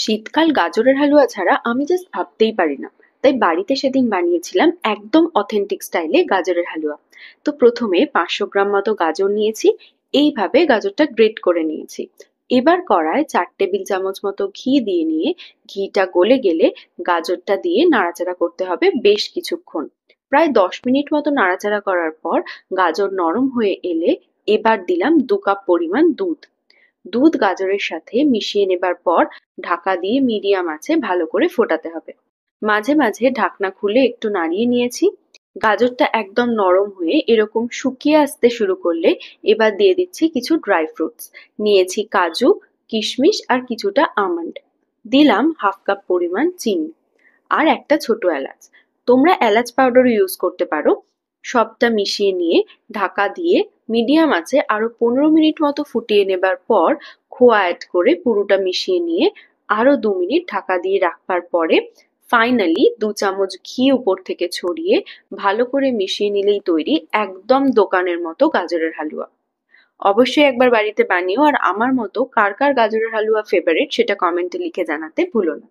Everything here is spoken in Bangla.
শীতকাল গাজরের হালুয়া ছাড়া আমি জাস্ট ভাবতেই পারি না। তাই বাড়িতে সেদিন বানিয়েছিলাম একদম অথেন্টিক স্টাইলে গাজরের হালুয়া। তো প্রথমে 500 গ্রাম মতো গাজর নিয়েছি। এইভাবে গাজরটা গ্রেট করে নিয়েছি। এবার কড়ায় 4 টেবিল চামচ মতো ঘি দিয়ে নিয়ে ঘিটা গলে গেলে গাজরটা দিয়ে নাড়াচাড়া করতে হবে বেশ কিছুক্ষণ। প্রায় 10 মিনিট মতো নাড়াচাড়া করার পর গাজর নরম হয়ে এলে এবার দিলাম 2 কাপ পরিমাণ দুধ। দুধ গাজরের সাথে মিশিয়ে নেবার পর ঢাকা দিয়ে মিডিয়াম আঁচে ভালো করে ফোটাতে হবে। মাঝে মাঝে ঢাকনা খুলে একটু নাড়িয়ে নিয়েছি। গাজরটা একদম নরম হয়ে এরকম শুকিয়ে আসতে শুরু করলে এবার দিয়ে দিচ্ছি কিছু ড্রাই ফ্রুটস। নিয়েছি কাজু, কিশমিশ আর কিছুটা আমন্ড। দিলাম 1/2 কাপ পরিমাণ চিনি আর একটা ছোট এলাচ। তোমরা এলাচ পাউডার ইউজ করতে পারো। সবটা মিশিয়ে নিয়ে ঢাকা দিয়ে মিডিয়াম আঁচে আরো 15 মিনিট মতো ফুটিয়ে নেবার পর খোয়া অ্যাড করে পুরোটা মিশিয়ে নিয়ে আরো 2 মিনিট ঢাকা দিয়ে রাখবার পরে ফাইনালি 2 চামচ ঘি উপর থেকে ছড়িয়ে ভালো করে মিশিয়ে নিলেই তৈরি একদম দোকানের মতো গাজরের হালুয়া। অবশ্যই একবার বাড়িতে বানিও, আর আমার মতো কার কার গাজরের হালুয়া ফেভারিট সেটা কমেন্টে লিখে জানাতে ভুলো না।